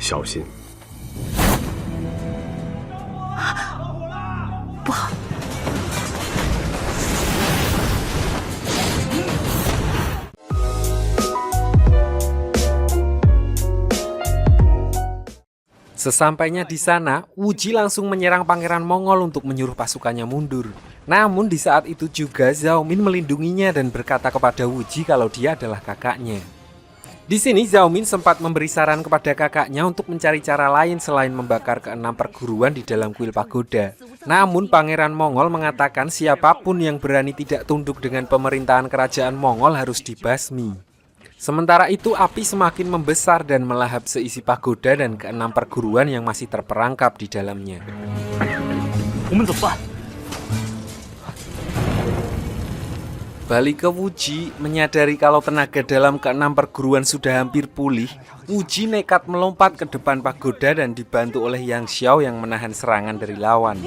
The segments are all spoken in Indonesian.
小心。不好！ Sesampainya di sana, Wuji langsung menyerang Pangeran Mongol untuk menyuruh pasukannya mundur. Namun di saat itu juga Zhao Min melindunginya dan berkata kepada Wuji kalau dia adalah kakaknya. Di sini Zhao Min sempat memberi saran kepada kakaknya untuk mencari cara lain selain membakar keenam perguruan di dalam kuil pagoda. Namun Pangeran Mongol mengatakan siapapun yang berani tidak tunduk dengan pemerintahan kerajaan Mongol harus dibasmi. Sementara itu api semakin membesar dan melahap seisi pagoda dan keenam perguruan yang masih terperangkap di dalamnya. Balik ke Wuji, menyadari kalau tenaga dalam keenam perguruan sudah hampir pulih, Wuji nekat melompat ke depan pagoda dan dibantu oleh Yang Xiao yang menahan serangan dari lawan.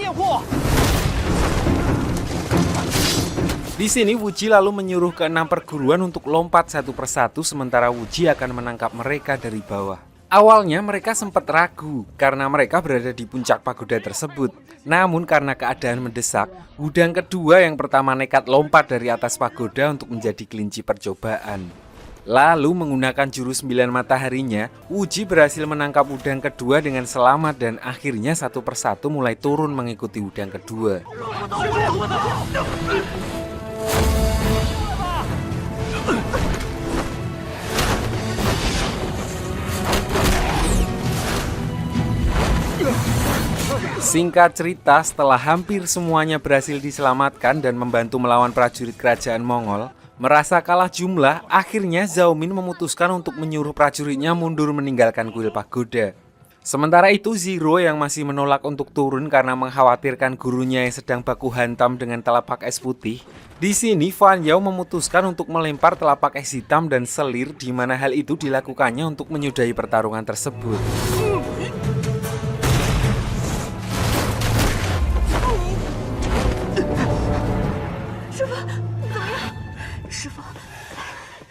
Di sini Wuji lalu menyuruh keenam perguruan untuk lompat satu persatu sementara Wuji akan menangkap mereka dari bawah. Awalnya mereka sempat ragu karena mereka berada di puncak pagoda tersebut. Namun karena keadaan mendesak, Wudang kedua yang pertama nekat lompat dari atas pagoda untuk menjadi kelinci percobaan. Lalu menggunakan jurus 9 mataharinya, Wuji berhasil menangkap Wudang kedua dengan selamat dan akhirnya satu persatu mulai turun mengikuti Wudang kedua. Singkat cerita, setelah hampir semuanya berhasil diselamatkan dan membantu melawan prajurit kerajaan Mongol, merasa kalah jumlah, akhirnya Zhao Min memutuskan untuk menyuruh prajuritnya mundur meninggalkan kuil pagoda. Sementara itu Zero yang masih menolak untuk turun karena mengkhawatirkan gurunya yang sedang baku hantam dengan telapak es putih. Di sini Fan Yao memutuskan untuk melempar telapak es hitam dan selir, di mana hal itu dilakukannya untuk menyudahi pertarungan tersebut.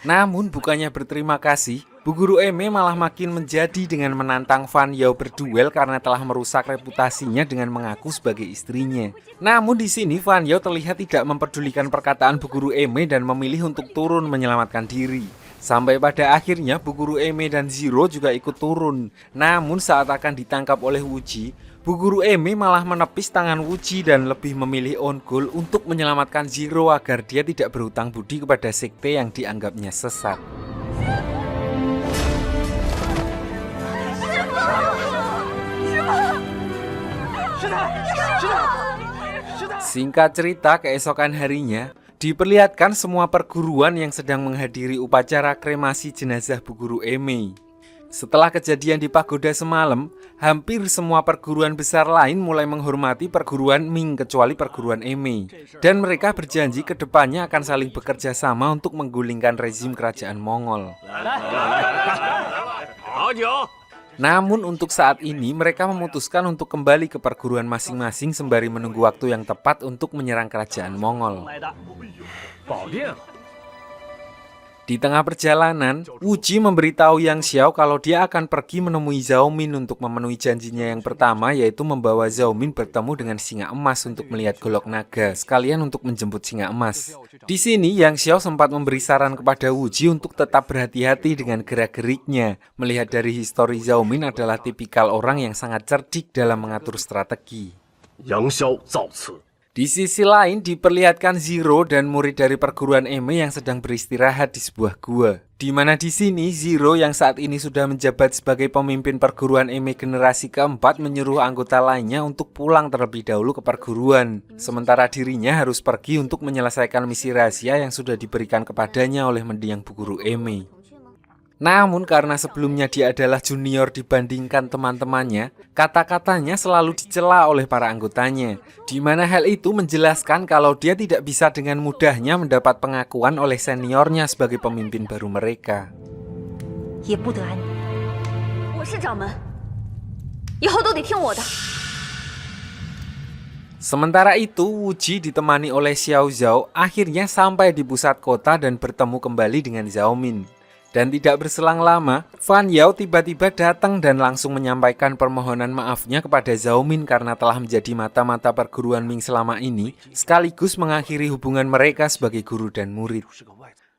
Namun bukannya berterima kasih, Bu Guru Eme malah makin menjadi dengan menantang Fan Yao berduel karena telah merusak reputasinya dengan mengaku sebagai istrinya. Namun di sini Fan Yao terlihat tidak mempedulikan perkataan Bu Guru Eme dan memilih untuk turun menyelamatkan diri. Sampai pada akhirnya Bu Guru Eme dan Zero juga ikut turun. Namun saat akan ditangkap oleh Wuji, Bu Guru Eme malah menepis tangan Wuji dan lebih memilih on goal untuk menyelamatkan Zero agar dia tidak berhutang budi kepada sekte yang dianggapnya sesat. Singkat cerita, keesokan harinya diperlihatkan semua perguruan yang sedang menghadiri upacara kremasi jenazah Bu Guru Eme. Setelah kejadian di pagoda semalam, hampir semua perguruan besar lain mulai menghormati perguruan Ming kecuali perguruan Eme. Dan mereka berjanji ke depannya akan saling bekerja sama untuk menggulingkan rezim kerajaan Mongol. Namun untuk saat ini mereka memutuskan untuk kembali ke perguruan masing-masing sembari menunggu waktu yang tepat untuk menyerang kerajaan Mongol. Di tengah perjalanan, Wuji memberitahu Yang Xiao kalau dia akan pergi menemui Zhao Min untuk memenuhi janjinya yang pertama, yaitu membawa Zhao Min bertemu dengan singa emas untuk melihat golok naga, sekalian untuk menjemput singa emas. Di sini Yang Xiao sempat memberi saran kepada Wuji untuk tetap berhati-hati dengan gerak-geriknya, melihat dari histori Zhao Min adalah tipikal orang yang sangat cerdik dalam mengatur strategi. Yang Xiao造次。 Di sisi lain diperlihatkan Zero dan murid dari perguruan Eme yang sedang beristirahat di sebuah gua. Di mana di sini Zero yang saat ini sudah menjabat sebagai pemimpin perguruan Eme generasi keempat menyuruh anggota lainnya untuk pulang terlebih dahulu ke perguruan. Sementara dirinya harus pergi untuk menyelesaikan misi rahasia yang sudah diberikan kepadanya oleh mendiang Bu Guru Eme. Namun karena sebelumnya dia adalah junior dibandingkan teman-temannya, kata-katanya selalu dicela oleh para anggotanya, di mana hal itu menjelaskan kalau dia tidak bisa dengan mudahnya mendapat pengakuan oleh seniornya sebagai pemimpin baru mereka. Sementara itu, Wuji ditemani oleh Xiao Zhao akhirnya sampai di pusat kota dan bertemu kembali dengan Zhao Min. Dan tidak berselang lama, Fan Yao tiba-tiba datang dan langsung menyampaikan permohonan maafnya kepada Zhao Min karena telah menjadi mata-mata perguruan Ming selama ini, sekaligus mengakhiri hubungan mereka sebagai guru dan murid.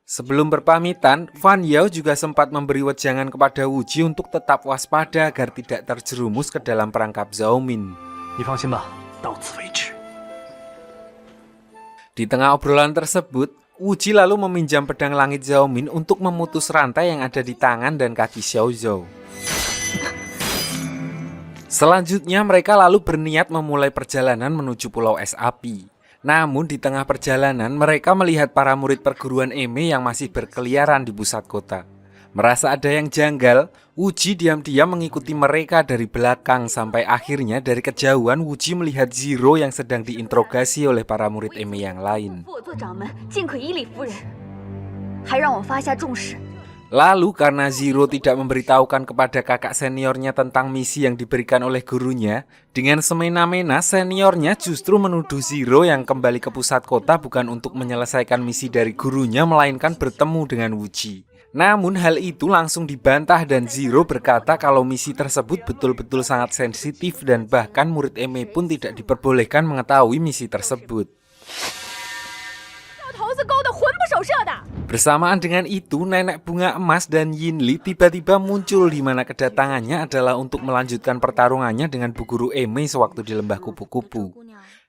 Sebelum berpamitan, Fan Yao juga sempat memberi wejangan kepada Wu Ji untuk tetap waspada agar tidak terjerumus ke dalam perangkap Zhao Min. 你放心吧，到此为止。 Di tengah obrolan tersebut, Wu Ji lalu meminjam pedang langit Zhao Min untuk memutus rantai yang ada di tangan dan kaki Xiao Zhou. Selanjutnya mereka lalu berniat memulai perjalanan menuju Pulau Es Api. Namun di tengah perjalanan mereka melihat para murid perguruan Eme yang masih berkeliaran di pusat kota. Merasa ada yang janggal, Wu Ji diam-diam mengikuti mereka dari belakang sampai akhirnya dari kejauhan Wu Ji melihat Zero yang sedang diinterogasi oleh para murid Eme yang lain. Lalu karena Zero tidak memberitahukan kepada kakak seniornya tentang misi yang diberikan oleh gurunya, dengan semena-mena seniornya justru menuduh Zero yang kembali ke pusat kota bukan untuk menyelesaikan misi dari gurunya melainkan bertemu dengan Wu Ji. Namun hal itu langsung dibantah dan Zero berkata kalau misi tersebut betul-betul sangat sensitif dan bahkan murid Eme pun tidak diperbolehkan mengetahui misi tersebut. Bersamaan dengan itu, Nenek Bunga Emas dan Yin Li tiba-tiba muncul di mana kedatangannya adalah untuk melanjutkan pertarungannya dengan Bu Guru Eme sewaktu di Lembah Kupu-Kupu.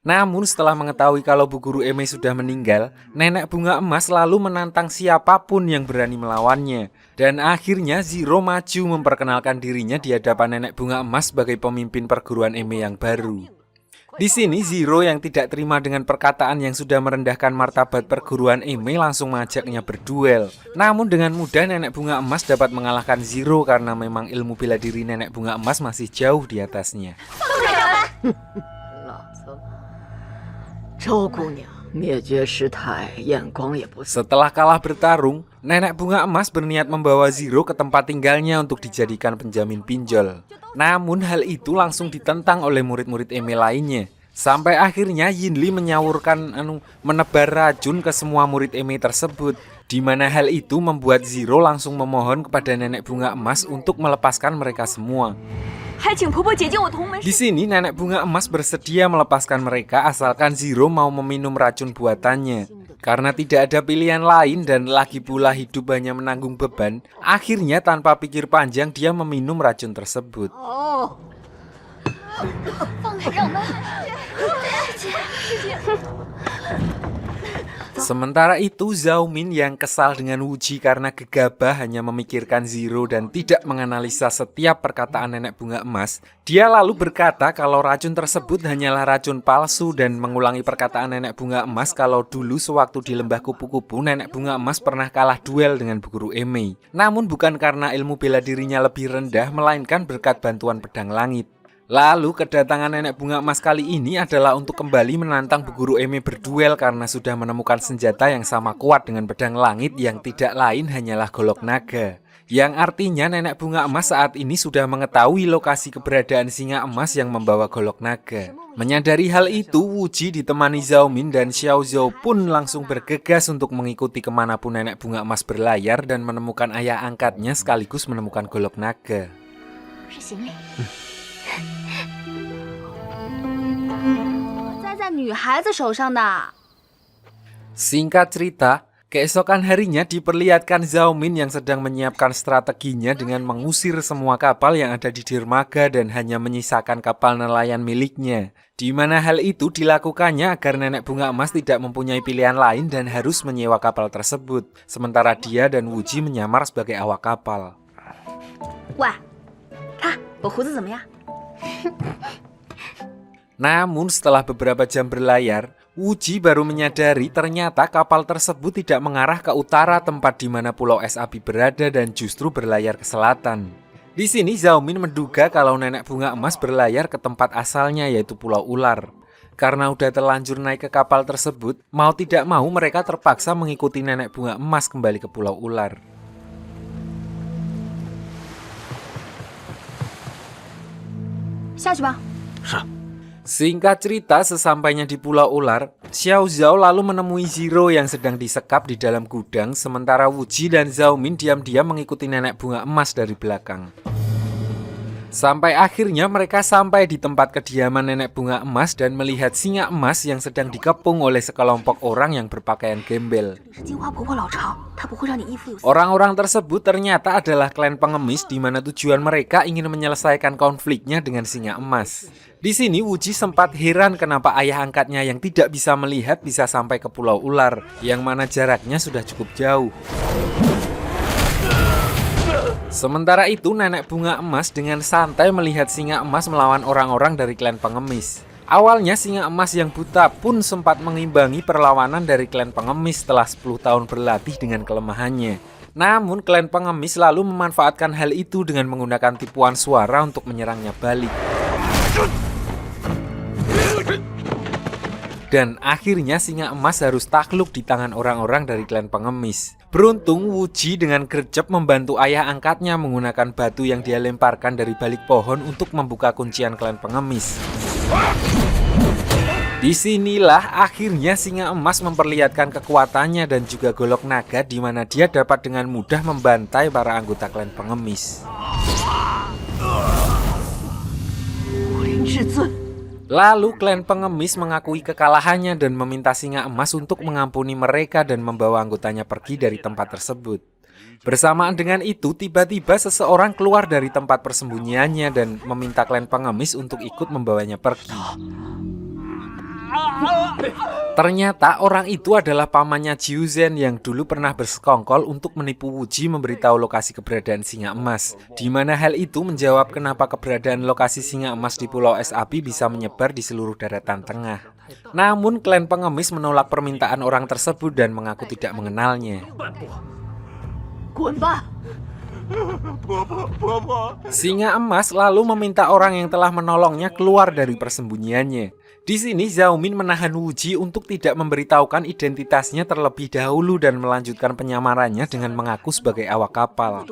Namun setelah mengetahui kalau Bu Guru Eme sudah meninggal, Nenek Bunga Emas lalu menantang siapapun yang berani melawannya. Dan akhirnya Zero maju memperkenalkan dirinya di hadapan Nenek Bunga Emas sebagai pemimpin perguruan Eme yang baru. Di sini Zero yang tidak terima dengan perkataan yang sudah merendahkan martabat perguruan Eme langsung mengajaknya berduel. Namun dengan mudah Nenek Bunga Emas dapat mengalahkan Zero karena memang ilmu bela diri Nenek Bunga Emas masih jauh di atasnya. Setelah kalah bertarung, Nenek Bunga Emas berniat membawa Zero ke tempat tinggalnya untuk dijadikan penjamin pinjol. Namun hal itu langsung ditentang oleh murid-murid Eme lainnya. Sampai akhirnya Yin Li menyawurkan menebar racun ke semua murid Eme tersebut. Di mana hal itu membuat Zero langsung memohon kepada Nenek Bunga Emas untuk melepaskan mereka semua. Di sini Nenek Bunga Emas bersedia melepaskan mereka asalkan Zero mau meminum racun buatannya. Karena tidak ada pilihan lain dan lagi pula hidup hanya menanggung beban, akhirnya tanpa pikir panjang dia meminum racun tersebut. Sementara itu Zhao Min yang kesal dengan Wu Ji karena gegabah hanya memikirkan Zero dan tidak menganalisa setiap perkataan Nenek Bunga Emas, dia lalu berkata kalau racun tersebut hanyalah racun palsu dan mengulangi perkataan Nenek Bunga Emas kalau dulu sewaktu di Lembah Kupu-Kupu Nenek Bunga Emas pernah kalah duel dengan Bu Guru Eme. Namun bukan karena ilmu bela dirinya lebih rendah melainkan berkat bantuan pedang langit. Lalu kedatangan Nenek Bunga Emas kali ini adalah untuk kembali menantang Bu Guru Eme berduel karena sudah menemukan senjata yang sama kuat dengan pedang langit yang tidak lain hanyalah golok naga. Yang artinya Nenek Bunga Emas saat ini sudah mengetahui lokasi keberadaan singa emas yang membawa golok naga. Menyadari hal itu, Wu Ji ditemani Zhao Min dan Xiao Zhou pun langsung bergegas untuk mengikuti kemanapun Nenek Bunga Emas berlayar dan menemukan ayah angkatnya sekaligus menemukan golok naga. Singkat cerita, keesokan harinya diperlihatkan Zhao Min yang sedang menyiapkan strateginya dengan mengusir semua kapal yang ada di dermaga dan hanya menyisakan kapal nelayan miliknya. Di mana hal itu dilakukannya agar Nenek Bunga Emas tidak mempunyai pilihan lain dan harus menyewa kapal tersebut. Sementara dia dan Wu Ji menyamar sebagai awak kapal. Namun setelah beberapa jam berlayar, Wu Ji baru menyadari ternyata kapal tersebut tidak mengarah ke utara tempat di mana Pulau Es Api berada dan justru berlayar ke selatan. Di sini Zhao Min menduga kalau Nenek Bunga Emas berlayar ke tempat asalnya yaitu Pulau Ular. Karena udah terlanjur naik ke kapal tersebut, mau tidak mau mereka terpaksa mengikuti Nenek Bunga Emas kembali ke Pulau Ular. Singkat cerita, sesampainya di Pulau Ular, Xiao Zhao lalu menemui Zero yang sedang disekap di dalam gudang, sementara Wuji dan Zhao Min diam-diam mengikuti nenek bunga emas dari belakang. Sampai akhirnya mereka sampai di tempat kediaman nenek bunga emas dan melihat singa emas yang sedang dikepung oleh sekelompok orang yang berpakaian gembel. Orang-orang tersebut ternyata adalah klan pengemis di mana tujuan mereka ingin menyelesaikan konfliknya dengan singa emas. Di sini Wuji sempat heran kenapa ayah angkatnya yang tidak bisa melihat bisa sampai ke Pulau Ular, yang mana jaraknya sudah cukup jauh. Sementara itu nenek bunga emas dengan santai melihat singa emas melawan orang-orang dari klan pengemis. Awalnya singa emas yang buta pun sempat mengimbangi perlawanan dari klan pengemis setelah 10 tahun berlatih dengan kelemahannya. Namun klan pengemis lalu memanfaatkan hal itu dengan menggunakan tipuan suara untuk menyerangnya balik. Dan akhirnya singa emas harus takluk di tangan orang-orang dari klan pengemis. Beruntung Wuji dengan gercep membantu ayah angkatnya menggunakan batu yang dia lemparkan dari balik pohon untuk membuka kuncian klan pengemis. Disinilah akhirnya singa emas memperlihatkan kekuatannya dan juga golok naga di mana dia dapat dengan mudah membantai para anggota klan pengemis. Lalu klan pengemis mengakui kekalahannya dan meminta singa emas untuk mengampuni mereka dan membawa anggotanya pergi dari tempat tersebut. Bersamaan dengan itu, tiba-tiba seseorang keluar dari tempat persembunyiannya dan meminta klan pengemis untuk ikut membawanya pergi. Ternyata orang itu adalah pamannya Jiu Zhen yang dulu pernah bersekongkol untuk menipu Wuji memberitahu lokasi keberadaan singa emas, di mana hal itu menjawab kenapa keberadaan lokasi singa emas di Pulau Es Api bisa menyebar di seluruh daratan tengah. Namun klan pengemis menolak permintaan orang tersebut dan mengaku tidak mengenalnya. Singa emas lalu meminta orang yang telah menolongnya keluar dari persembunyiannya. Di sini Zhao Min menahan Wuji untuk tidak memberitahukan identitasnya terlebih dahulu dan melanjutkan penyamarannya dengan mengaku sebagai awak kapal.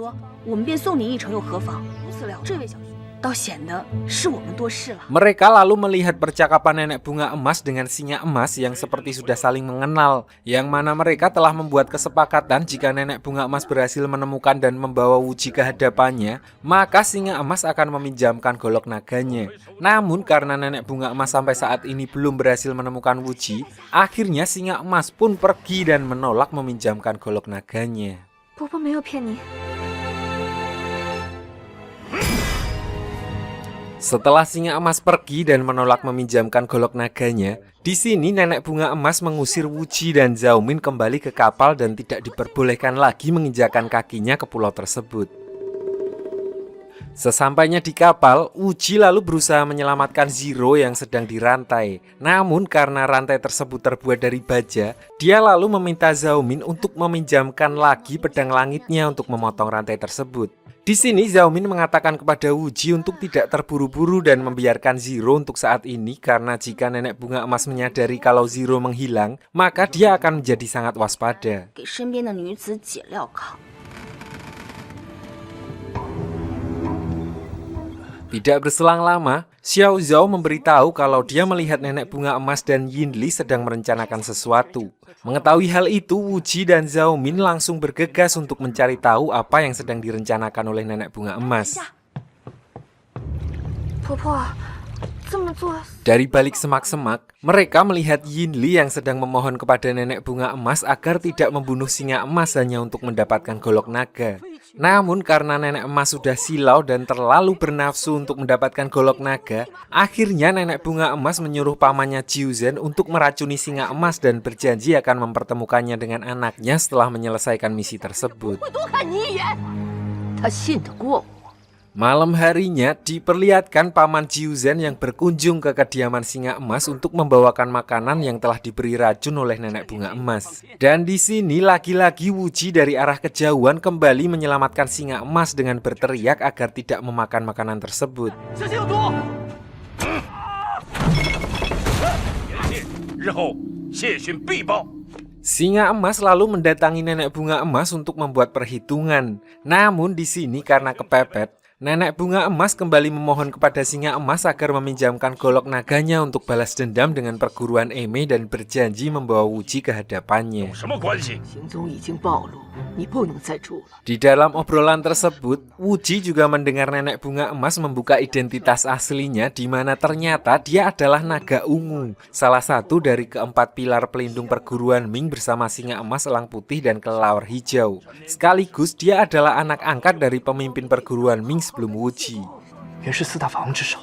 Mereka lalu melihat percakapan nenek bunga emas dengan singa emas yang seperti sudah saling mengenal, yang mana mereka telah membuat kesepakatan jika nenek bunga emas berhasil menemukan dan membawa Wuji ke hadapannya, maka singa emas akan meminjamkan golok naganya. Namun karena nenek bunga emas sampai saat ini belum berhasil menemukan Wuji, akhirnya singa emas pun pergi dan menolak meminjamkan golok naganya. Setelah singa emas pergi dan menolak meminjamkan golok naganya, di sini nenek bunga emas mengusir Wuji dan Zhao Min kembali ke kapal dan tidak diperbolehkan lagi menginjakan kakinya ke pulau tersebut. Sesampainya di kapal, Wuji lalu berusaha menyelamatkan Zero yang sedang dirantai. Namun karena rantai tersebut terbuat dari baja, dia lalu meminta Zhao Min untuk meminjamkan lagi pedang langitnya untuk memotong rantai tersebut. Di sini Zhao Min mengatakan kepada Wuji untuk tidak terburu-buru dan membiarkan Zero untuk saat ini karena jika nenek bunga emas menyadari kalau Zero menghilang, maka dia akan menjadi sangat waspada. Tidak berselang lama, Xiao Zhao memberitahu kalau dia melihat nenek bunga emas dan Yin Li sedang merencanakan sesuatu. Mengetahui hal itu, Wuji dan Zhao Min langsung bergegas untuk mencari tahu apa yang sedang direncanakan oleh nenek bunga emas. Dari balik semak-semak, mereka melihat Yin Li yang sedang memohon kepada nenek bunga emas agar tidak membunuh singa emas hanya untuk mendapatkan golok naga. Namun karena nenek emas sudah silau dan terlalu bernafsu untuk mendapatkan golok naga, akhirnya nenek bunga emas menyuruh pamannya Jiu Zhen untuk meracuni singa emas dan berjanji akan mempertemukannya dengan anaknya setelah menyelesaikan misi tersebut. Malam harinya diperlihatkan paman Jiu Zhen yang berkunjung ke kediaman singa emas untuk membawakan makanan yang telah diberi racun oleh nenek bunga emas. Dan di sini lagi-lagi Wuji dari arah kejauhan kembali menyelamatkan singa emas dengan berteriak agar tidak memakan makanan tersebut. Singa emas lalu mendatangi nenek bunga emas untuk membuat perhitungan. Namun di sini karena kepepet, Nenek bunga emas kembali memohon kepada singa emas agar meminjamkan golok naganya untuk balas dendam dengan perguruan Eme dan berjanji membawa Wuji ke hadapannya. 什么关系？ 行踪已经暴露，你不能再住了。 Di dalam obrolan tersebut, Wuji juga mendengar nenek bunga emas membuka identitas aslinya di mana ternyata dia adalah naga ungu, salah satu dari keempat pilar pelindung perguruan Ming bersama singa emas, elang putih, dan kelelawar hijau. Sekaligus dia adalah anak angkat dari pemimpin perguruan Ming sebelum Wuji. 原是四大法王之首，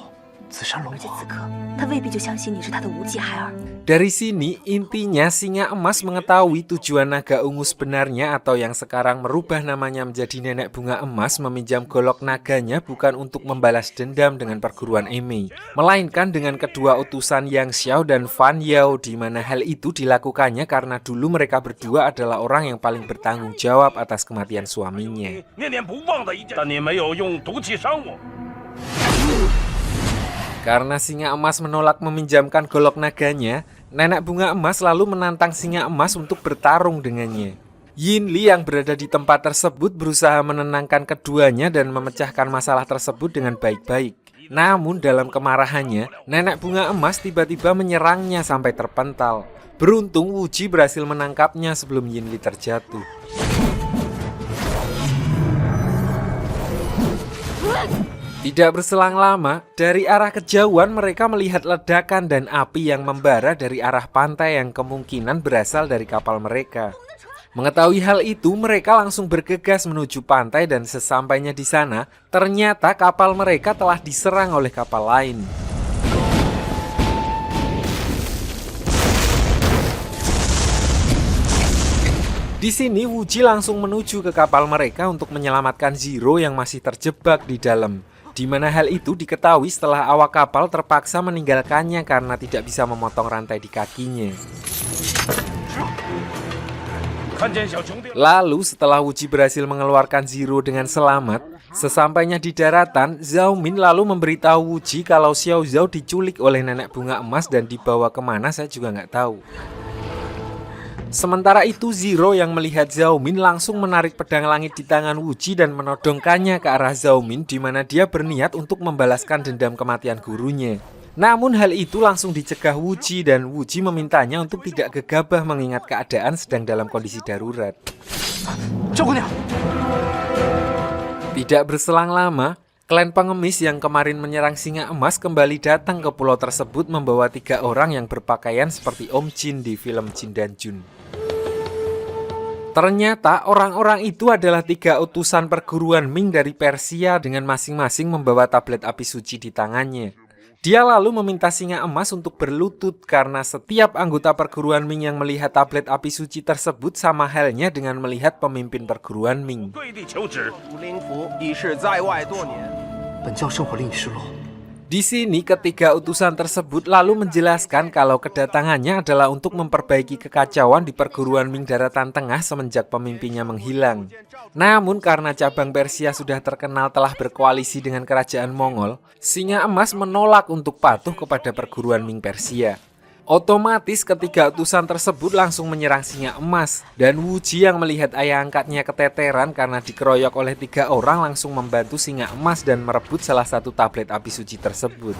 紫山龙而且王。此刻，他未必就相信你是他的无忌孩儿。 Dari sini, intinya singa emas mengetahui tujuan naga ungu sebenarnya atau yang sekarang merubah namanya menjadi nenek bunga emas meminjam golok naganya bukan untuk membalas dendam dengan perguruan Eme, melainkan dengan kedua utusan Yang Xiao dan Fan Yao, di mana hal itu dilakukannya karena dulu mereka berdua adalah orang yang paling bertanggung jawab atas kematian suaminya. 念念不忘的一件，但你没有用毒气伤我。 Karena singa emas menolak meminjamkan golok naganya, nenek bunga emas lalu menantang singa emas untuk bertarung dengannya. Yin Li yang berada di tempat tersebut berusaha menenangkan keduanya dan memecahkan masalah tersebut dengan baik-baik. Namun dalam kemarahannya, nenek bunga emas tiba-tiba menyerangnya sampai terpental. Beruntung Wuji berhasil menangkapnya sebelum Yin Li terjatuh. Tidak berselang lama, dari arah kejauhan mereka melihat ledakan dan api yang membara dari arah pantai yang kemungkinan berasal dari kapal mereka. Mengetahui hal itu, mereka langsung bergegas menuju pantai dan sesampainya di sana, ternyata kapal mereka telah diserang oleh kapal lain. Di sini Wuji langsung menuju ke kapal mereka untuk menyelamatkan Zero yang masih terjebak di dalam. Di mana hal itu diketahui setelah awak kapal terpaksa meninggalkannya karena tidak bisa memotong rantai di kakinya. 看见小兄弟了， Lalu setelah Wuji berhasil mengeluarkan Zero dengan selamat, sesampainya di daratan, Zhao Min lalu memberitahu Wuji kalau Xiao Zhao diculik oleh nenek bunga emas dan dibawa kemana saya juga nggak tahu. Sementara itu Zero yang melihat Zhao Min langsung menarik pedang langit di tangan Wuji dan menodongkannya ke arah Zhao Min, di mana dia berniat untuk membalaskan dendam kematian gurunya. Namun hal itu langsung dicegah Wuji dan Wuji memintanya untuk tidak gegabah mengingat keadaan sedang dalam kondisi darurat. 赵姑娘， Tidak berselang lama, klan pengemis yang kemarin menyerang singa emas kembali datang ke pulau tersebut membawa 3 orang yang berpakaian seperti Om Jin di film Jin dan Jun. Ternyata orang-orang itu adalah 3 utusan perguruan Ming dari Persia dengan masing-masing membawa tablet api suci di tangannya. Dia lalu meminta singa emas untuk berlutut karena setiap anggota perguruan Ming yang melihat tablet api suci tersebut sama halnya dengan melihat pemimpin perguruan Ming. 对地求旨。 吴灵符已是在外多年， 本教生活令你失落， Di sini ketiga utusan tersebut lalu menjelaskan kalau kedatangannya adalah untuk memperbaiki kekacauan di perguruan Ming Daratan Tengah semenjak pemimpinnya menghilang. Namun karena cabang Persia sudah terkenal telah berkoalisi dengan kerajaan Mongol, singa emas menolak untuk patuh kepada perguruan Ming Persia. Otomatis ketiga utusan tersebut langsung menyerang singa emas, dan Wuji yang melihat ayah angkatnya keteteran karena dikeroyok oleh 3 orang langsung membantu singa emas dan merebut salah satu tablet api suci tersebut.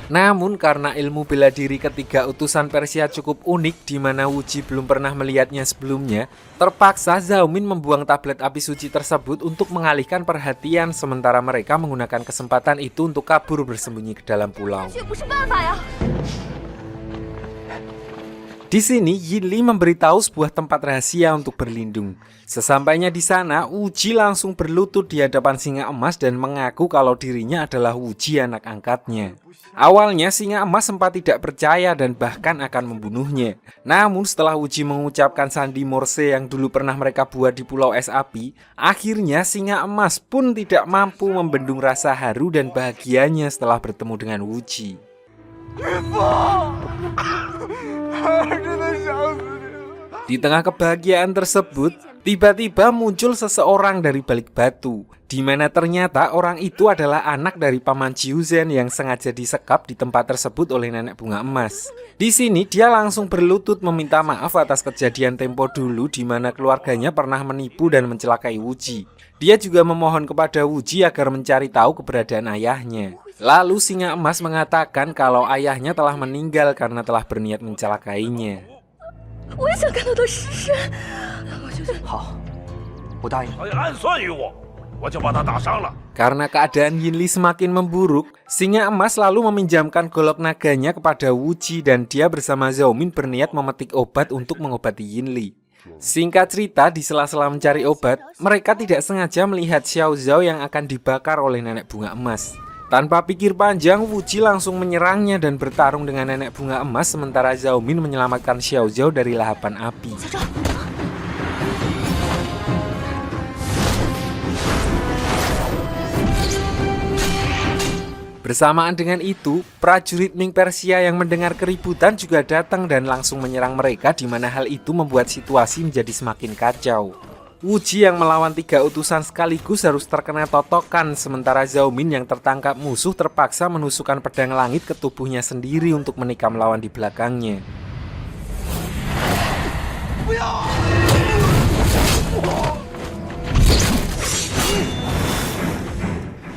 Namun karena ilmu bela diri ketiga utusan Persia cukup unik di mana Wuji belum pernah melihatnya sebelumnya, terpaksa Zhao Min membuang tablet api suci tersebut untuk mengalihkan perhatian sementara mereka menggunakan kesempatan itu untuk kabur bersembunyi ke dalam pulau. 这不是办法呀！ Di sini Yin Li memberitahu sebuah tempat rahasia untuk berlindung. Sesampainya di sana, Wuji langsung berlutut di hadapan singa emas dan mengaku kalau dirinya adalah Wuji anak angkatnya. Awalnya singa emas sempat tidak percaya dan bahkan akan membunuhnya. Namun setelah Wuji mengucapkan sandi Morse yang dulu pernah mereka buat di Pulau Es Api, akhirnya singa emas pun tidak mampu membendung rasa haru dan bahagianya setelah bertemu dengan Wuji. Di tengah kebahagiaan tersebut, Tiba-tiba muncul seseorang dari balik batu, di mana ternyata orang itu adalah anak dari paman Jiuzhen yang sengaja disekap di tempat tersebut oleh nenek bunga emas. Di sini dia langsung berlutut meminta maaf atas kejadian tempo dulu di mana keluarganya pernah menipu dan mencelakai Wuji. Dia juga memohon kepada Wuji agar mencari tahu keberadaan ayahnya. Lalu singa emas mengatakan kalau ayahnya telah meninggal karena telah berniat mencelakainya. 我也想看到他尸身。好，我答应。还暗算于我，我就把他打伤了。 Karena keadaan Yinli semakin memburuk, singa emas lalu meminjamkan golok naganya kepada Wuji dan dia bersama Zhao Min berniat memetik obat untuk mengobati Yinli. Singkat cerita, di sela-sela mencari obat, mereka tidak sengaja melihat Xiao Zhao yang akan dibakar oleh nenek bunga emas. Tanpa pikir panjang, Wuji langsung menyerangnya dan bertarung dengan nenek bunga emas sementara Zhao Min menyelamatkan Xiao Zhao dari lahapan api. Bersamaan dengan itu, prajurit Ming Persia yang mendengar keributan juga datang dan langsung menyerang mereka di mana hal itu membuat situasi menjadi semakin kacau. Wuji yang melawan 3 utusan sekaligus harus terkena totokan, sementara Zhao Min yang tertangkap musuh terpaksa menusukkan pedang langit ke tubuhnya sendiri untuk menikam lawan di belakangnya.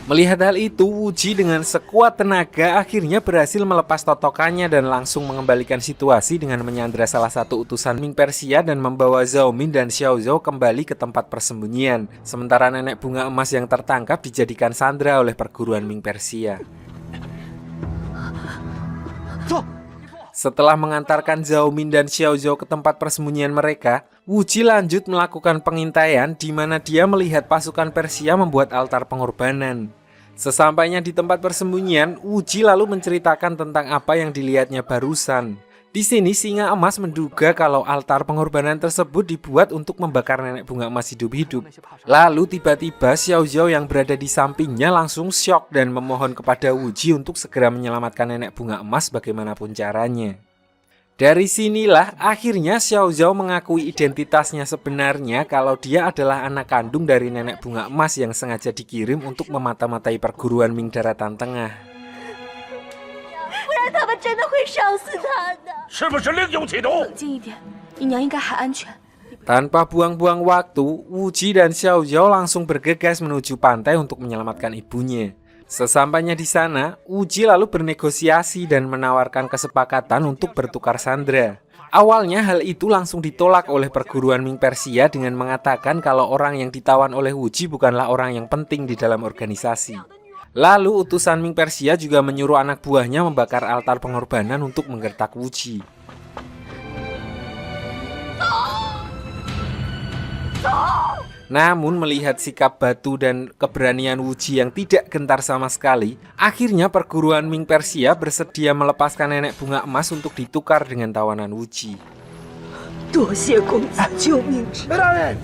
Melihat hal itu, Wuji dengan sekuat tenaga akhirnya berhasil melepas totokannya dan langsung mengembalikan situasi dengan menyandra salah satu utusan Ming Persia dan membawa Zhao Min dan Xiao Zhao kembali ke tempat persembunyian. Sementara nenek bunga emas yang tertangkap dijadikan sandera oleh perguruan Ming Persia. Setelah mengantarkan Zhao Min dan Xiao Zhao ke tempat persembunyian mereka, Wuji lanjut melakukan pengintaian di mana dia melihat pasukan Persia membuat altar pengorbanan. Sesampainya di tempat persembunyian, Wuji lalu menceritakan tentang apa yang dilihatnya barusan. Di sini singa emas menduga kalau altar pengorbanan tersebut dibuat untuk membakar nenek bunga emas hidup-hidup. Lalu tiba-tiba Xiao Zhao yang berada di sampingnya langsung syok dan memohon kepada Wuji untuk segera menyelamatkan nenek bunga emas bagaimanapun caranya. Dari sinilah akhirnya Xiao Zhao mengakui identitasnya sebenarnya kalau dia adalah anak kandung dari nenek bunga emas yang sengaja dikirim untuk memata-matai perguruan Ming Daratan Tengah. 不然他们真的会烧死他的。是不是另有企图？ 冷静一点，你娘应该还安全。 Tanpa buang-buang waktu, Wuji dan Xiao Zhao langsung bergegas menuju pantai untuk menyelamatkan ibunya. Sesampainya di sana, Wuji lalu bernegosiasi dan menawarkan kesepakatan untuk bertukar sandera. Awalnya hal itu langsung ditolak oleh perguruan Ming Persia dengan mengatakan kalau orang yang ditawan oleh Wuji bukanlah orang yang penting di dalam organisasi. Lalu utusan Ming Persia juga menyuruh anak buahnya membakar altar pengorbanan untuk menggertak Wuji. Namun melihat sikap batu dan keberanian Wuji yang tidak gentar sama sekali, akhirnya perguruan Ming Persia bersedia melepaskan nenek bunga emas untuk ditukar dengan tawanan Wuji. 多谢公子救命之恩。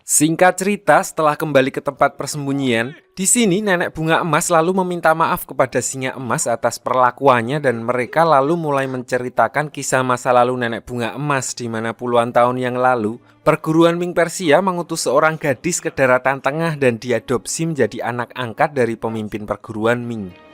Singkat cerita, setelah kembali ke tempat persembunyian, di sini nenek bunga emas lalu meminta maaf kepada singa emas atas perlakuannya dan mereka lalu mulai menceritakan kisah masa lalu nenek bunga emas di mana puluhan tahun yang lalu perguruan Ming Persia mengutus seorang gadis ke daratan tengah dan diadopsi menjadi anak angkat dari pemimpin perguruan Ming.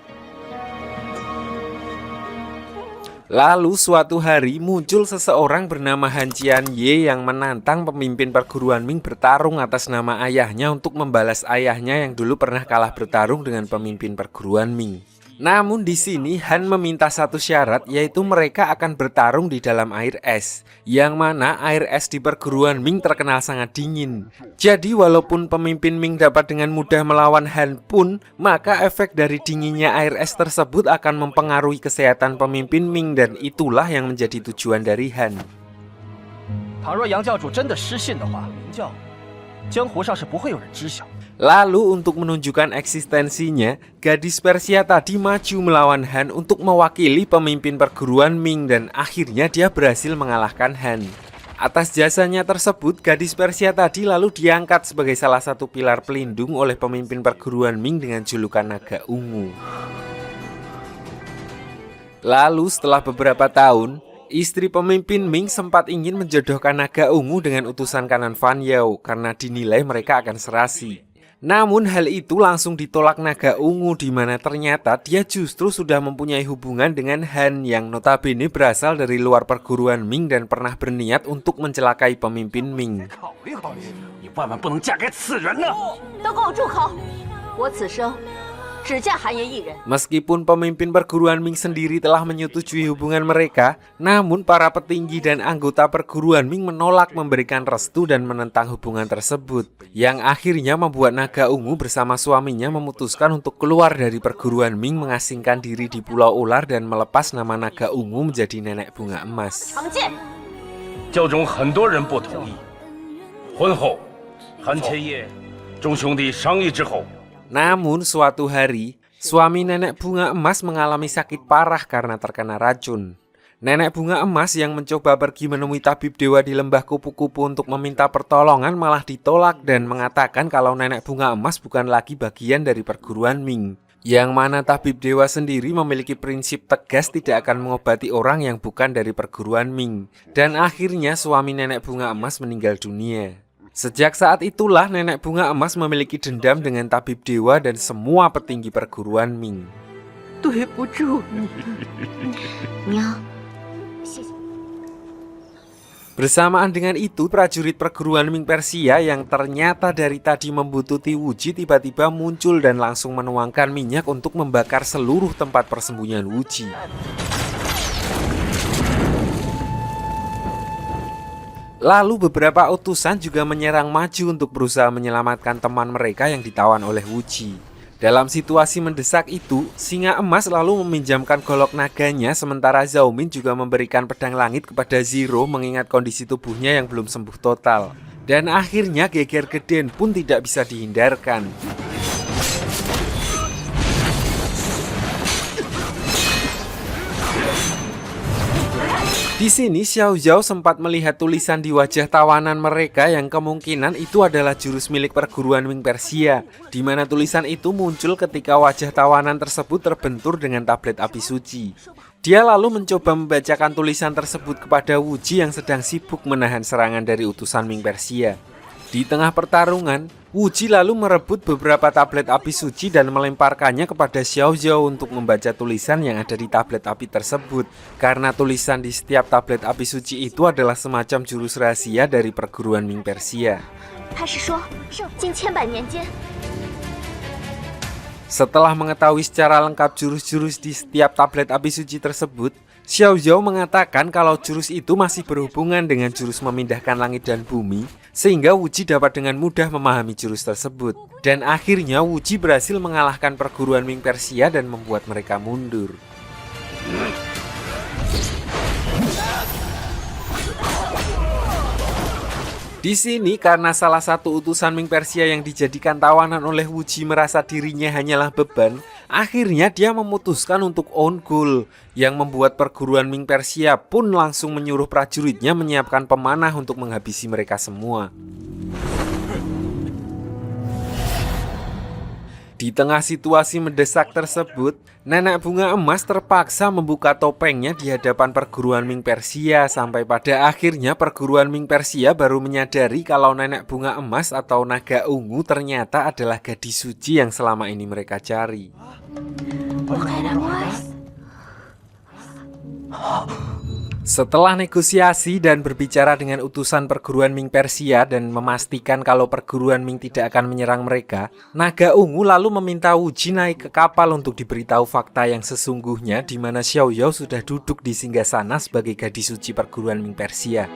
Lalu suatu hari muncul seseorang bernama Han Qianye yang menantang pemimpin perguruan Ming bertarung atas nama ayahnya untuk membalas ayahnya yang dulu pernah kalah bertarung dengan pemimpin perguruan Ming. Namun di sini Han meminta satu syarat, yaitu mereka akan bertarung di dalam air es, yang mana air es di perguruan Ming terkenal sangat dingin. Jadi walaupun pemimpin Ming dapat dengan mudah melawan Han pun, maka efek dari dinginnya air es tersebut akan mempengaruhi kesehatan pemimpin Ming dan itulah yang menjadi tujuan dari Han. 倘若杨教主真的失信的话，明教江湖上是不会有人知晓。 Lalu untuk menunjukkan eksistensinya, gadis Persia tadi maju melawan Han untuk mewakili pemimpin perguruan Ming dan akhirnya dia berhasil mengalahkan Han. Atas jasanya tersebut, gadis Persia tadi lalu diangkat sebagai salah satu pilar pelindung oleh pemimpin perguruan Ming dengan julukan Naga Ungu. Lalu setelah beberapa tahun, Istri pemimpin Ming sempat ingin menjodohkan naga ungu dengan utusan kanan Fan Yao karena dinilai mereka akan serasi. Namun hal itu langsung ditolak naga ungu, di mana ternyata dia justru sudah mempunyai hubungan dengan Han yang notabene berasal dari luar perguruan Ming dan pernah berniat untuk mencelakai pemimpin Ming. 你万万不能嫁给此人呐！ 都给我住口！我此生只嫁韩爷一人。 Meskipun pemimpin perguruan Ming sendiri telah menyetujui hubungan mereka, namun para petinggi dan anggota perguruan Ming menolak memberikan restu dan menentang hubungan tersebut, yang akhirnya membuat naga ungu bersama suaminya memutuskan untuk keluar dari perguruan Ming, mengasingkan diri di Pulau Ular dan melepas nama naga ungu menjadi nenek bunga emas. 常见。 教中很多人不同意。婚后，韩千叶众兄弟商议之后， Namun suatu hari, suami nenek bunga emas mengalami sakit parah karena terkena racun. Nenek bunga emas yang mencoba pergi menemui tabib dewa di lembah kupu-kupu untuk meminta pertolongan malah ditolak dan mengatakan kalau nenek bunga emas bukan lagi bagian dari perguruan Ming. Yang mana tabib dewa sendiri memiliki prinsip tegas tidak akan mengobati orang yang bukan dari perguruan Ming. Dan akhirnya suami nenek bunga emas meninggal dunia. Sejak saat itulah nenek bunga emas memiliki dendam dengan tabib dewa dan semua petinggi perguruan Ming. 对不住你。 娘，谢谢。 Bersamaan dengan itu, prajurit perguruan Ming Persia yang ternyata dari tadi membuntuti Wuji tiba-tiba muncul dan langsung menuangkan minyak untuk membakar seluruh tempat persembunyian Wuji. Lalu beberapa utusan juga menyerang maju untuk berusaha menyelamatkan teman mereka yang ditawan oleh Wuji. Dalam situasi mendesak itu, singa emas lalu meminjamkan golok naganya, sementara Zhao Min juga memberikan pedang langit kepada Zero mengingat kondisi tubuhnya yang belum sembuh total. Dan akhirnya geger geden pun tidak bisa dihindarkan. Di sini Xiao Zhao sempat melihat tulisan di wajah tawanan mereka yang kemungkinan itu adalah jurus milik perguruan Ming Persia, di mana tulisan itu muncul ketika wajah tawanan tersebut terbentur dengan tablet api suci. Dia lalu mencoba membacakan tulisan tersebut kepada Wuji yang sedang sibuk menahan serangan dari utusan Ming Persia. Di tengah pertarungan, Wuji lalu merebut beberapa tablet api suci dan melemparkannya kepada Xiao Zhao untuk membaca tulisan yang ada di tablet api tersebut. Karena tulisan di setiap tablet api suci itu adalah semacam jurus rahasia dari perguruan Ming Persia. 他是说，近千百年间， Setelah mengetahui secara lengkap jurus-jurus di setiap tablet api suci tersebut, Xiao Zhao mengatakan kalau jurus itu masih berhubungan dengan jurus memindahkan langit dan bumi, sehingga Wuji dapat dengan mudah memahami jurus tersebut. Dan akhirnya Wuji berhasil mengalahkan perguruan Ming Persia dan membuat mereka mundur. Di sini karena salah satu utusan Ming Persia yang dijadikan tawanan oleh Wuji merasa dirinya hanyalah beban, akhirnya dia memutuskan untuk on goal, yang membuat perguruan Ming Persia pun langsung menyuruh prajuritnya menyiapkan pemanah untuk menghabisi mereka semua. Di tengah situasi mendesak tersebut, nenek bunga emas terpaksa membuka topengnya di hadapan perguruan Ming Persia, sampai pada akhirnya perguruan Ming Persia baru menyadari kalau nenek bunga emas atau naga ungu ternyata adalah gadis suci yang selama ini mereka cari. Setelah negosiasi dan berbicara dengan utusan perguruan Ming Persia dan memastikan kalau perguruan Ming tidak akan menyerang mereka, naga ungu lalu meminta Wuji naik ke kapal untuk diberitahu fakta yang sesungguhnya, di mana Xiao Zhao sudah duduk di singgasana sebagai gadis suci perguruan Ming Persia.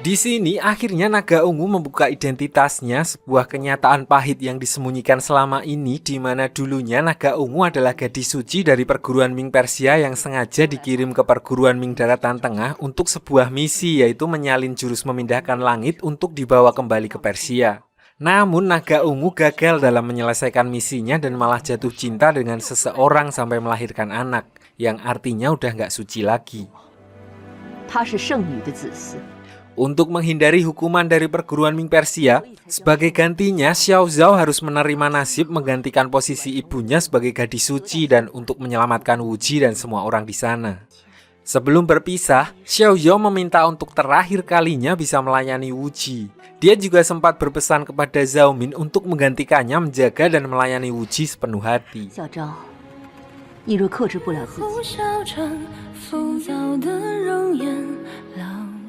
Di sini akhirnya naga ungu membuka identitasnya, sebuah kenyataan pahit yang disembunyikan selama ini, di mana dulunya naga ungu adalah gadis suci dari perguruan Ming Persia yang sengaja dikirim ke perguruan Ming Daratan Tengah untuk sebuah misi, yaitu menyalin jurus memindahkan langit untuk dibawa kembali ke Persia. Namun naga ungu gagal dalam menyelesaikan misinya dan malah jatuh cinta dengan seseorang sampai melahirkan anak, yang artinya udah nggak suci lagi. 她是圣女的子嗣， Untuk menghindari hukuman dari perguruan Ming Persia, sebagai gantinya Xiao Zhao harus menerima nasib menggantikan posisi ibunya sebagai gadis suci dan untuk menyelamatkan Wu Ji dan semua orang di sana. Sebelum berpisah, Xiao Zhao meminta untuk terakhir kalinya bisa melayani Wu Ji. Dia juga sempat berpesan kepada Zhao Min untuk menggantikannya menjaga dan melayani Wu Ji sepenuh hati. 小昭，你若克制不了自己，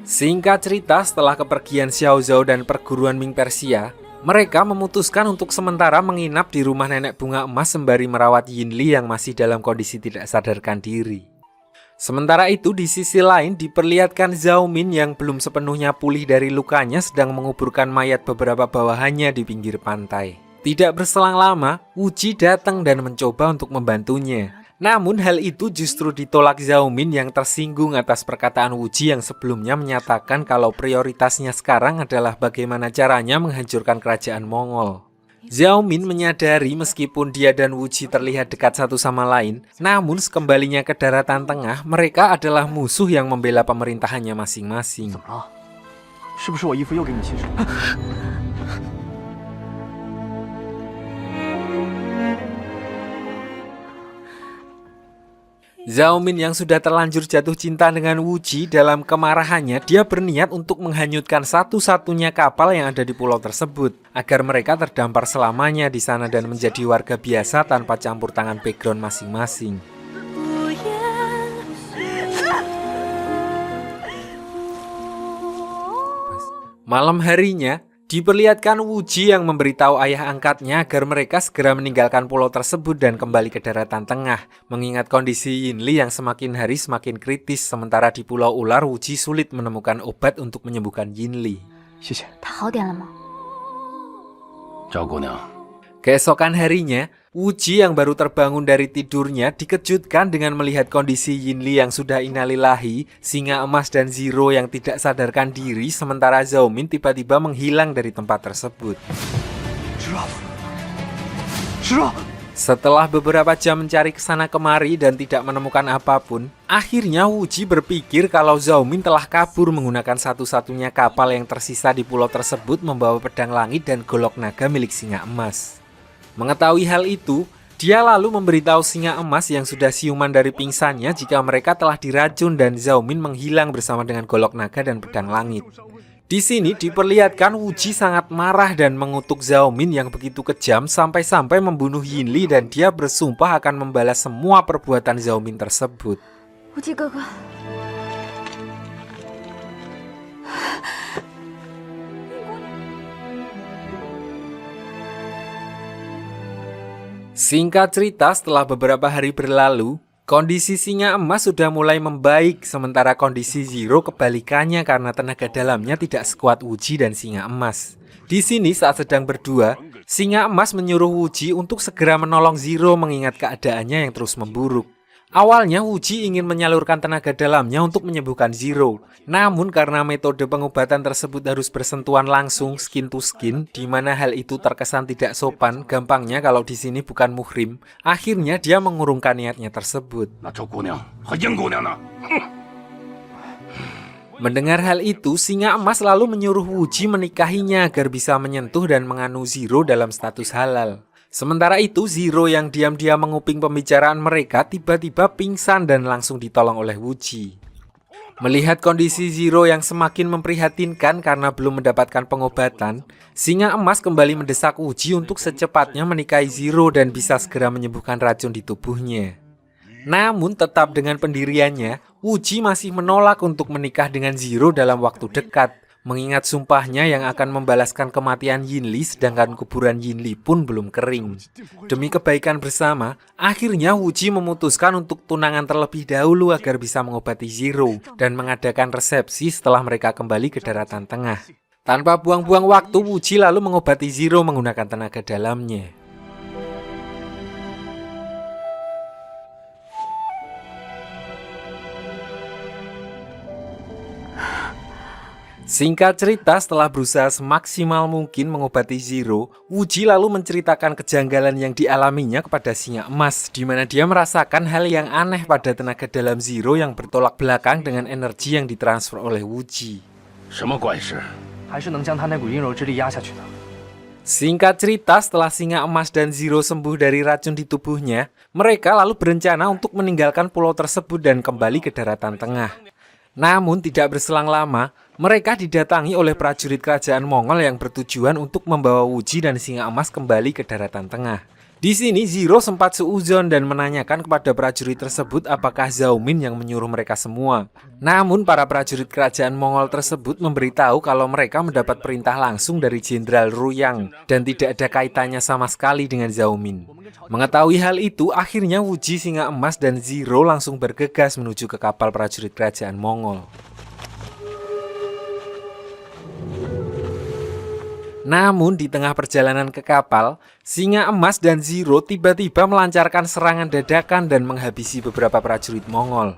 Singkat cerita, setelah kepergian Xiao Zhao dan perguruan Ming Persia, mereka memutuskan untuk sementara menginap di rumah nenek bunga emas sembari merawat Yinli yang masih dalam kondisi tidak sadarkan diri. Sementara itu, di sisi lain diperlihatkan Zhao Min yang belum sepenuhnya pulih dari lukanya sedang menguburkan mayat beberapa bawahannya di pinggir pantai. Tidak berselang lama, Wu Ji datang dan mencoba untuk membantunya. Namun hal itu justru ditolak Zhao Min yang tersinggung atas perkataan Wu Ji yang sebelumnya menyatakan kalau prioritasnya sekarang adalah bagaimana caranya menghancurkan kerajaan Mongol. Zhao Min menyadari meskipun dia dan Wu Ji terlihat dekat satu sama lain, namun sekembalinya ke daratan tengah, mereka adalah musuh yang membela pemerintahannya masing-masing. 是不是我衣服又给你侵蚀？ Zhao Min yang sudah terlanjur jatuh cinta dengan Wu Ji, dalam kemarahannya dia berniat untuk menghanyutkan satu-satunya kapal yang ada di pulau tersebut agar mereka terdampar selamanya di sana dan menjadi warga biasa tanpa campur tangan background masing-masing. Malam harinya, diperlihatkan Wu Ji yang memberitahu ayah angkatnya agar mereka segera meninggalkan pulau tersebut dan kembali ke daratan tengah, mengingat kondisi Yinli yang semakin hari semakin kritis, sementara di Pulau Ular Wu Ji sulit menemukan obat untuk menyembuhkan Yinli. 谢谢。 他好点了吗？ 赵姑娘， Keesokan harinya, Wu Ji yang baru terbangun dari tidurnya dikejutkan dengan melihat kondisi Yinli yang sudah innalillahi, singa emas dan Zero yang tidak sadarkan diri, sementara Zhao Min tiba-tiba menghilang dari tempat tersebut. Setelah beberapa jam mencari kesana kemari dan tidak menemukan apapun, akhirnya Wu Ji berpikir kalau Zhao Min telah kabur menggunakan satu-satunya kapal yang tersisa di pulau tersebut membawa pedang langit dan golok naga milik singa emas. Mengetahui hal itu, dia lalu memberitahu singa emas yang sudah siuman dari pingsannya jika mereka telah diracun dan Zhao Min menghilang bersama dengan golok naga dan pedang langit. Di sini diperlihatkan Wu Ji sangat marah dan mengutuk Zhao Min yang begitu kejam sampai-sampai membunuh Yinli dan dia bersumpah akan membalas semua perbuatan Zhao Min tersebut. 无忌哥哥， Singkat cerita, setelah beberapa hari berlalu, kondisi singa emas sudah mulai membaik, sementara kondisi Zero kebalikannya karena tenaga dalamnya tidak sekuat Wu Ji dan singa emas. Di sini saat sedang berdua, singa emas menyuruh Wu Ji untuk segera menolong Zero mengingat keadaannya yang terus memburuk. Awalnya Wu Ji ingin menyalurkan tenaga dalamnya untuk menyembuhkan Zero. Namun karena metode pengobatan tersebut harus bersentuhan langsung skin to skin, di mana hal itu terkesan tidak sopan, gampangnya kalau di sini bukan muhrim, akhirnya dia mengurungkan niatnya tersebut. 那周姑娘和殷姑娘呢？ Mendengar hal itu, singa emas lalu menyuruh Wu Ji menikahinya agar bisa menyentuh dan menganu Zero dalam status halal. Sementara itu, Zero yang diam-diam menguping pembicaraan mereka tiba-tiba pingsan dan langsung ditolong oleh Wu Ji. Melihat kondisi Zero yang semakin memprihatinkan karena belum mendapatkan pengobatan, singa emas kembali mendesak Wu Ji untuk secepatnya menikahi Zero dan bisa segera menyembuhkan racun di tubuhnya. Namun tetap dengan pendiriannya, Wu Ji masih menolak untuk menikah dengan Zero dalam waktu dekat, mengingat sumpahnya yang akan membalaskan kematian Yinli sedangkan kuburan Yinli pun belum kering. Demi kebaikan bersama, akhirnya Wu Ji memutuskan untuk tunangan terlebih dahulu agar bisa mengobati Zero dan mengadakan resepsi setelah mereka kembali ke daratan tengah. Tanpa buang-buang waktu, Wu Ji lalu mengobati Zero menggunakan tenaga dalamnya. Singkat cerita, setelah berusaha semaksimal mungkin mengobati Zero, Wu Ji lalu menceritakan kejanggalan yang dialaminya kepada singa emas, di mana dia merasakan hal yang aneh pada tenaga dalam Zero yang bertolak belakang dengan energi yang ditransfer oleh Wu Ji. 什么怪事？还是能将他那股阴柔之力压下去的。 Singkat cerita, setelah singa emas dan Zero sembuh dari racun di tubuhnya, mereka lalu berencana untuk meninggalkan pulau tersebut dan kembali ke daratan tengah. Namun tidak berselang lama, mereka didatangi oleh prajurit kerajaan Mongol yang bertujuan untuk membawa Wuji dan singa emas kembali ke daratan tengah. Di sini Zero sempat suuzon dan menanyakan kepada prajurit tersebut apakah Zhao Min yang menyuruh mereka semua. Namun para prajurit kerajaan Mongol tersebut memberitahu kalau mereka mendapat perintah langsung dari Jenderal Ruyang dan tidak ada kaitannya sama sekali dengan Zhao Min. Mengetahui hal itu, akhirnya Wuji, singa emas, dan Zero langsung bergegas menuju ke kapal prajurit kerajaan Mongol. Namun di tengah perjalanan ke kapal, singa emas dan Zero tiba-tiba melancarkan serangan dadakan dan menghabisi beberapa prajurit Mongol.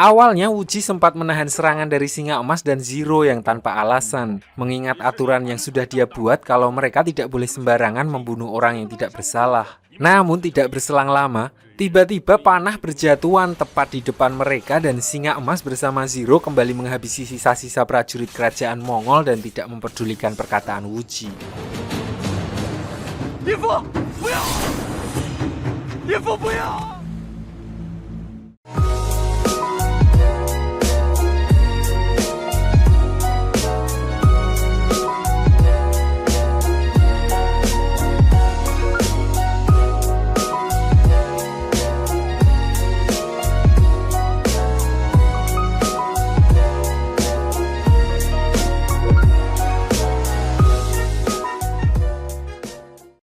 Awalnya Wuji sempat menahan serangan dari singa emas dan Zero yang tanpa alasan, mengingat aturan yang sudah dia buat kalau mereka tidak boleh sembarangan membunuh orang yang tidak bersalah. Namun tidak berselang lama, tiba-tiba panah berjatuhan tepat di depan mereka dan singa emas bersama Zero kembali menghabisi sisa-sisa prajurit kerajaan Mongol dan tidak memperdulikan perkataan Wuji. 义父，不要！义父，不要！